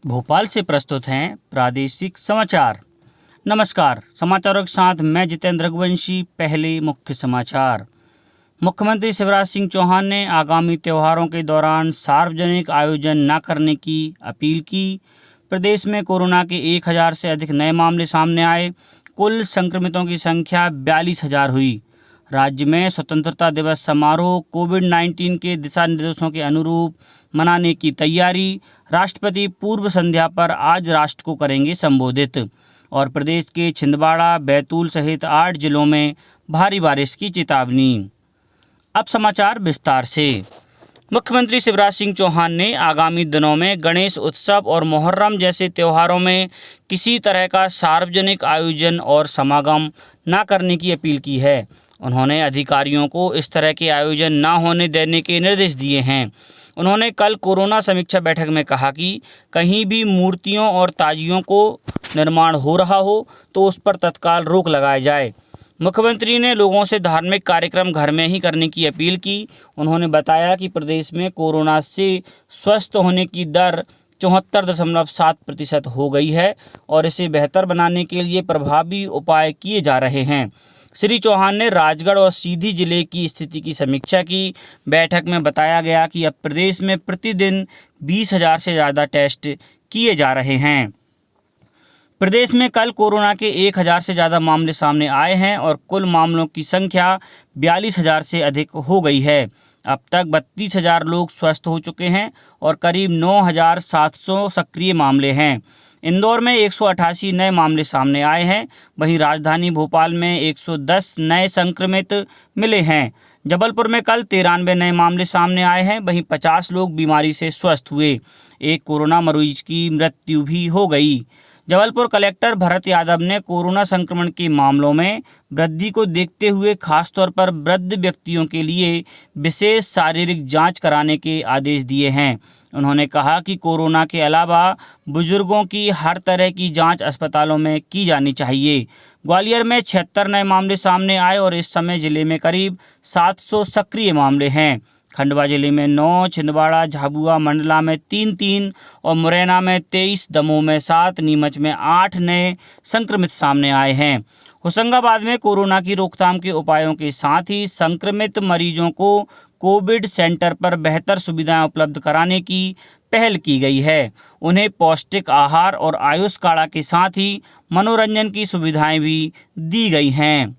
भोपाल से प्रस्तुत हैं प्रादेशिक समाचार। नमस्कार, समाचारों के साथ मैं जितेंद्र रघुवंशी। पहले मुख्य समाचार। मुख्यमंत्री शिवराज सिंह चौहान ने आगामी त्योहारों के दौरान सार्वजनिक आयोजन न करने की अपील की। प्रदेश में कोरोना के 1000 से अधिक नए मामले सामने आए। कुल संक्रमितों की संख्या 42,000 हुई। राज्य में स्वतंत्रता दिवस समारोह कोविड-19 के दिशा निर्देशों के अनुरूप मनाने की तैयारी। राष्ट्रपति पूर्व संध्या पर आज राष्ट्र को करेंगे संबोधित। और प्रदेश के छिंदवाड़ा, बैतूल सहित 8 जिलों में भारी बारिश की चेतावनी। अब समाचार विस्तार से। मुख्यमंत्री शिवराज सिंह चौहान ने आगामी दिनों में गणेश उत्सव और मुहर्रम जैसे त्योहारों में किसी तरह का सार्वजनिक आयोजन और समागम न करने की अपील की है। उन्होंने अधिकारियों को इस तरह के आयोजन न होने देने के निर्देश दिए हैं। उन्होंने कल कोरोना समीक्षा बैठक में कहा कि कहीं भी मूर्तियों और ताजियों को निर्माण हो रहा हो तो उस पर तत्काल रोक लगाई जाए। मुख्यमंत्री ने लोगों से धार्मिक कार्यक्रम घर में ही करने की अपील की। उन्होंने बताया कि प्रदेश में कोरोना से स्वस्थ होने की दर 74.7% हो गई है और इसे बेहतर बनाने के लिए प्रभावी उपाय किए जा रहे हैं। श्री चौहान ने राजगढ़ और सीधी जिले की स्थिति की समीक्षा की। बैठक में बताया गया कि अब प्रदेश में प्रतिदिन 20,000 से ज़्यादा टेस्ट किए जा रहे हैं। प्रदेश में कल कोरोना के 1000 से ज़्यादा मामले सामने आए हैं और कुल मामलों की संख्या 42,000 से अधिक हो गई है। अब तक 32,000 लोग स्वस्थ हो चुके हैं और करीब 9,700 सक्रिय मामले हैं। इंदौर में 188 नए मामले सामने आए हैं। वहीं राजधानी भोपाल में 110 नए संक्रमित मिले हैं। जबलपुर में कल 93 नए मामले सामने आए हैं। वहीं 50 लोग बीमारी से स्वस्थ हुए। एक कोरोना मरीज की मृत्यु भी हो गई। जबलपुर कलेक्टर भरत यादव ने कोरोना संक्रमण के मामलों में वृद्धि को देखते हुए खासतौर पर वृद्ध व्यक्तियों के लिए विशेष शारीरिक जांच कराने के आदेश दिए हैं। उन्होंने कहा कि कोरोना के अलावा बुजुर्गों की हर तरह की जांच अस्पतालों में की जानी चाहिए। ग्वालियर में 76 नए मामले सामने आए और इस समय जिले में करीब 700 सक्रिय मामले हैं। खंडवा जिले में 9, छिंदवाड़ा, झाबुआ, मंडला में 3 और मुरैना में 23, दमोह में 7, नीमच में 8 नए संक्रमित सामने आए हैं। होशंगाबाद में कोरोना की रोकथाम के उपायों के साथ ही संक्रमित मरीजों को कोविड सेंटर पर बेहतर सुविधाएं उपलब्ध कराने की पहल की गई है। उन्हें पौष्टिक आहार और आयुष काढ़ा के साथ ही मनोरंजन की सुविधाएं भी दी गई हैं।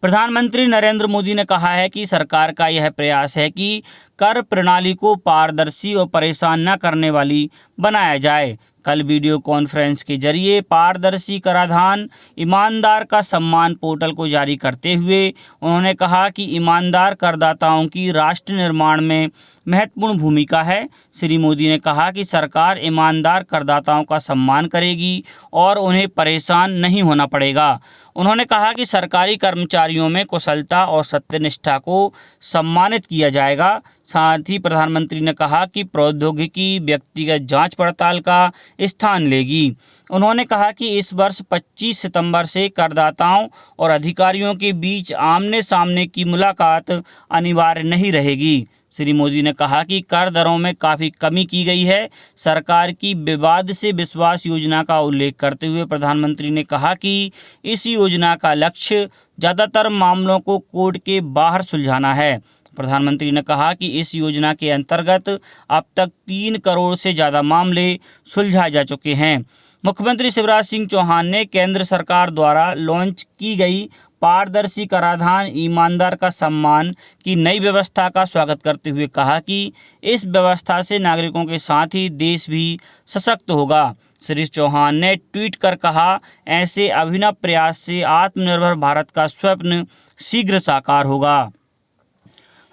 प्रधानमंत्री नरेंद्र मोदी ने कहा है कि सरकार का यह प्रयास है कि कर प्रणाली को पारदर्शी और परेशान न करने वाली बनाया जाए। कल वीडियो कॉन्फ्रेंस के जरिए पारदर्शी कराधान ईमानदार का सम्मान पोर्टल को जारी करते हुए उन्होंने कहा कि ईमानदार करदाताओं की राष्ट्र निर्माण में महत्वपूर्ण भूमिका है। श्री मोदी ने कहा कि सरकार ईमानदार करदाताओं का सम्मान करेगी और उन्हें परेशान नहीं होना पड़ेगा। उन्होंने कहा कि सरकारी कर्मचारियों में कुशलता और सत्यनिष्ठा को सम्मानित किया जाएगा। साथ ही प्रधानमंत्री ने कहा कि प्रौद्योगिकी व्यक्तिगत जांच पड़ताल का स्थान लेगी। उन्होंने कहा कि इस वर्ष 25 सितंबर से करदाताओं और अधिकारियों के बीच आमने सामने की मुलाकात अनिवार्य नहीं रहेगी। श्री मोदी ने कहा कि कर दरों में काफ़ी कमी की गई है। सरकार की विवाद से विश्वास योजना का उल्लेख करते हुए प्रधानमंत्री ने कहा कि इस योजना का लक्ष्य ज़्यादातर मामलों को कोर्ट के बाहर सुलझाना है। प्रधानमंत्री ने कहा कि इस योजना के अंतर्गत अब तक 3 करोड़ से ज़्यादा मामले सुलझाए जा चुके हैं। मुख्यमंत्री शिवराज सिंह चौहान ने केंद्र सरकार द्वारा लॉन्च की गई पारदर्शी कराधान ईमानदार का सम्मान की नई व्यवस्था का स्वागत करते हुए कहा कि इस व्यवस्था से नागरिकों के साथ ही देश भी सशक्त होगा। श्री चौहान ने ट्वीट कर कहा, ऐसे अभिनव प्रयास से आत्मनिर्भर भारत का स्वप्न शीघ्र साकार होगा।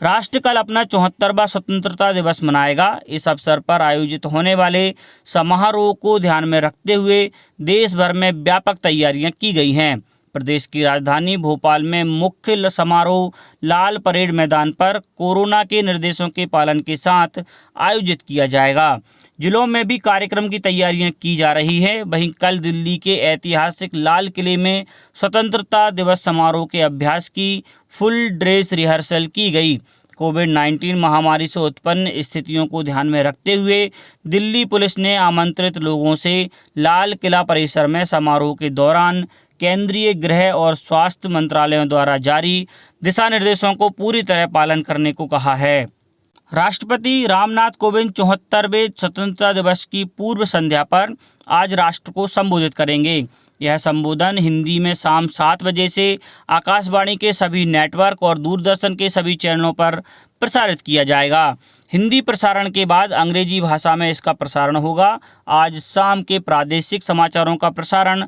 राष्ट्र कल अपना 74वां स्वतंत्रता दिवस मनाएगा। इस अवसर पर आयोजित होने वाले समारोह को ध्यान में रखते हुए देश भर में व्यापक तैयारियां की गई हैं। प्रदेश की राजधानी भोपाल में मुख्य समारोह लाल परेड मैदान पर कोरोना के निर्देशों के पालन के साथ आयोजित किया जाएगा। जिलों में भी कार्यक्रम की तैयारियां की जा रही है। वहीं कल दिल्ली के ऐतिहासिक लाल किले में स्वतंत्रता दिवस समारोह के अभ्यास की फुल ड्रेस रिहर्सल की गई। कोविड-19 महामारी से उत्पन्न स्थितियों को ध्यान में रखते हुए दिल्ली पुलिस ने आमंत्रित लोगों से लाल किला परिसर में समारोह के दौरान केंद्रीय गृह और स्वास्थ्य मंत्रालयों द्वारा जारी दिशा निर्देशों को पूरी तरह पालन करने को कहा है। राष्ट्रपति रामनाथ कोविंद 74वें स्वतंत्रता दिवस की पूर्व संध्या पर आज राष्ट्र को संबोधित करेंगे। यह संबोधन हिंदी में शाम 7 बजे से आकाशवाणी के सभी नेटवर्क और दूरदर्शन के सभी चैनलों पर प्रसारित किया जाएगा। हिंदी प्रसारण के बाद अंग्रेजी भाषा में इसका प्रसारण होगा। आज शाम के प्रादेशिक समाचारों का प्रसारण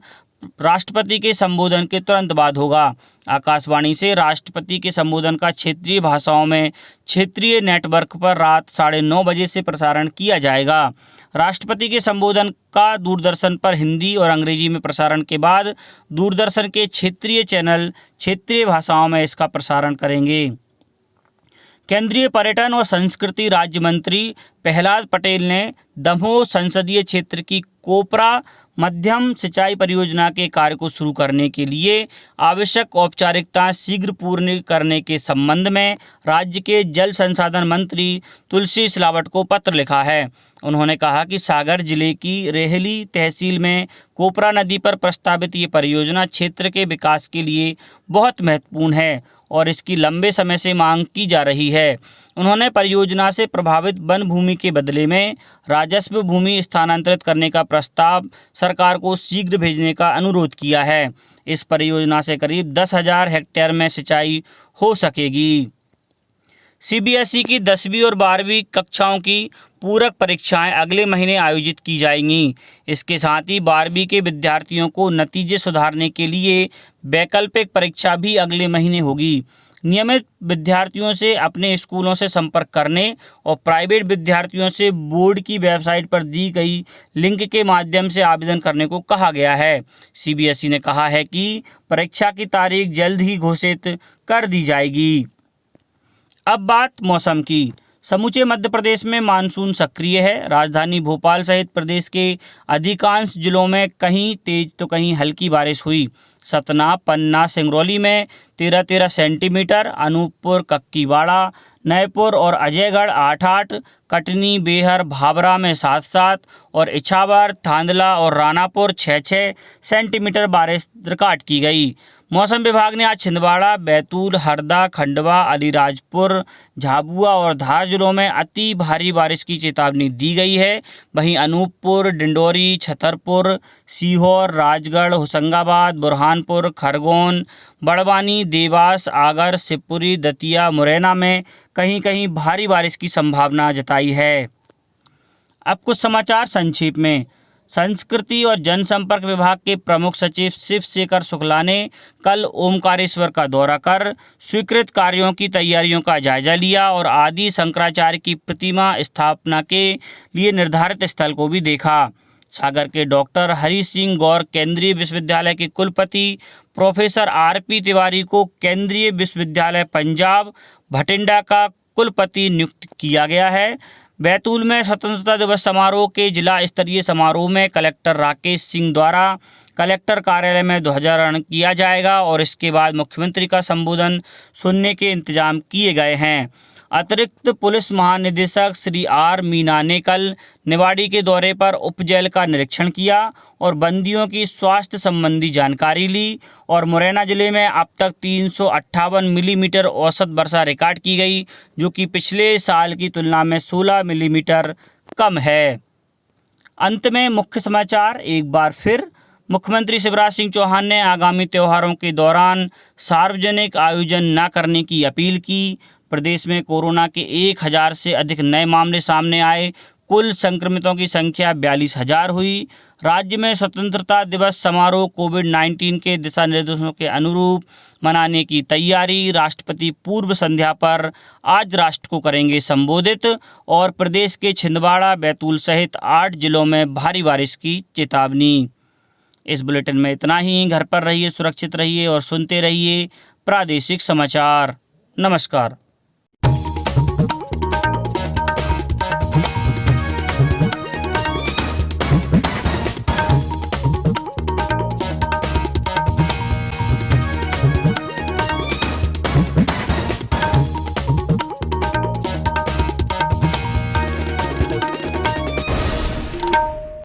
राष्ट्रपति के संबोधन के तुरंत बाद होगा। आकाशवाणी से राष्ट्रपति के संबोधन का क्षेत्रीय भाषाओं में क्षेत्रीय नेटवर्क पर रात 9:30 बजे से प्रसारण किया जाएगा। राष्ट्रपति के संबोधन का दूरदर्शन पर हिंदी और अंग्रेजी में प्रसारण के बाद दूरदर्शन के क्षेत्रीय चैनल क्षेत्रीय भाषाओं में इसका प्रसारण करेंगे। केंद्रीय पर्यटन और संस्कृति राज्य मंत्री प्रहलाद पटेल ने दमोह संसदीय क्षेत्र की कोपरा मध्यम सिंचाई परियोजना के कार्य को शुरू करने के लिए आवश्यक औपचारिकताएं शीघ्र पूर्ण करने के संबंध में राज्य के जल संसाधन मंत्री तुलसी सिलावट को पत्र लिखा है। उन्होंने कहा कि सागर जिले की रेहली तहसील में कोपरा नदी पर प्रस्तावित ये परियोजना क्षेत्र के विकास के लिए बहुत महत्वपूर्ण है और इसकी लंबे समय से मांग की जा रही है। उन्होंने परियोजना से प्रभावित वन भूमि के बदले में राजस्व भूमि स्थानांतरित करने का प्रस्ताव सरकार को शीघ्र भेजने का अनुरोध किया है। इस परियोजना से करीब 10,000 हेक्टेयर में सिंचाई हो सकेगी। सीबीएसई की 10वीं और 12वीं कक्षाओं की पूरक परीक्षाएं अगले महीने आयोजित की जाएंगी। इसके साथ ही 12वीं के विद्यार्थियों को नतीजे सुधारने के लिए वैकल्पिक परीक्षा भी अगले महीने होगी। नियमित विद्यार्थियों से अपने स्कूलों से संपर्क करने और प्राइवेट विद्यार्थियों से बोर्ड की वेबसाइट पर दी गई लिंक के माध्यम से आवेदन करने को कहा गया है। सीबीएसई ने कहा है कि परीक्षा की तारीख जल्द ही घोषित कर दी जाएगी। अब बात मौसम की। समूचे मध्य प्रदेश में मानसून सक्रिय है। राजधानी भोपाल सहित प्रदेश के अधिकांश जिलों में कहीं तेज तो कहीं हल्की बारिश हुई। सतना, पन्ना, सिंगरौली में 13-13 सेंटीमीटर, अनूपपुर, कक्कीवाड़ा, नयपुर और अजयगढ़ 8-8, कटनी, बेहर, भाबरा में 7-7 और इछावर, थांदला और रानापुर 6-6 सेंटीमीटर बारिश रिकॉर्ड की गई। मौसम विभाग ने आज छिंदवाड़ा, बैतूल, हरदा, खंडवा, अलीराजपुर, झाबुआ और धार जिलों में अति भारी बारिश की चेतावनी दी गई है। वहीं अनूपपुर, डिंडोरी, छतरपुर, सीहोर, राजगढ़, होशंगाबाद, बुरहानपुर, खरगोन, बड़वानी, देवास, आगर, शिवपुरी, दतिया, मुरैना में कहीं कहीं भारी बारिश की संभावना जताई है। अब कुछ समाचार संक्षेप में। संस्कृति और जनसंपर्क विभाग के प्रमुख सचिव शिव शेखर शुक्ला ने कल ओमकारेश्वर का दौरा कर स्वीकृत कार्यों की तैयारियों का जायजा लिया और आदि शंकराचार्य की प्रतिमा स्थापना के लिए निर्धारित स्थल को भी देखा। सागर के डॉक्टर हरि सिंह गौर केंद्रीय विश्वविद्यालय के कुलपति प्रोफेसर आर.पी. तिवारी को केंद्रीय विश्वविद्यालय पंजाब भटिंडा का कुलपति नियुक्त किया गया है। बैतूल में स्वतंत्रता दिवस समारोह के जिला स्तरीय समारोह में कलेक्टर राकेश सिंह द्वारा कलेक्टर कार्यालय में ध्वजारोहण किया जाएगा और इसके बाद मुख्यमंत्री का संबोधन सुनने के इंतजाम किए गए हैं। अतिरिक्त पुलिस महानिदेशक श्री आर मीना ने कल निवाड़ी के दौरे पर उपजेल का निरीक्षण किया और बंदियों की स्वास्थ्य संबंधी जानकारी ली और मुरैना जिले में अब तक 358 मिलीमीटर औसत वर्षा रिकॉर्ड की गई, जो कि पिछले साल की तुलना में 16 मिलीमीटर कम है। अंत में मुख्य समाचार एक बार फिर। मुख्यमंत्री शिवराज सिंह चौहान ने आगामी त्योहारों के दौरान सार्वजनिक आयोजन न करने की अपील की। प्रदेश में कोरोना के 1,000 से अधिक नए मामले सामने आए। कुल संक्रमितों की संख्या 42,000 हुई। राज्य में स्वतंत्रता दिवस समारोह कोविड-19 के दिशा निर्देशों के अनुरूप मनाने की तैयारी। राष्ट्रपति पूर्व संध्या पर आज राष्ट्र को करेंगे संबोधित और प्रदेश के छिंदवाड़ा, बैतूल सहित 8 जिलों में भारी बारिश की चेतावनी। इस बुलेटिन में इतना ही। घर पर रहिए, सुरक्षित रहिए और सुनते रहिए प्रादेशिक समाचार। नमस्कार।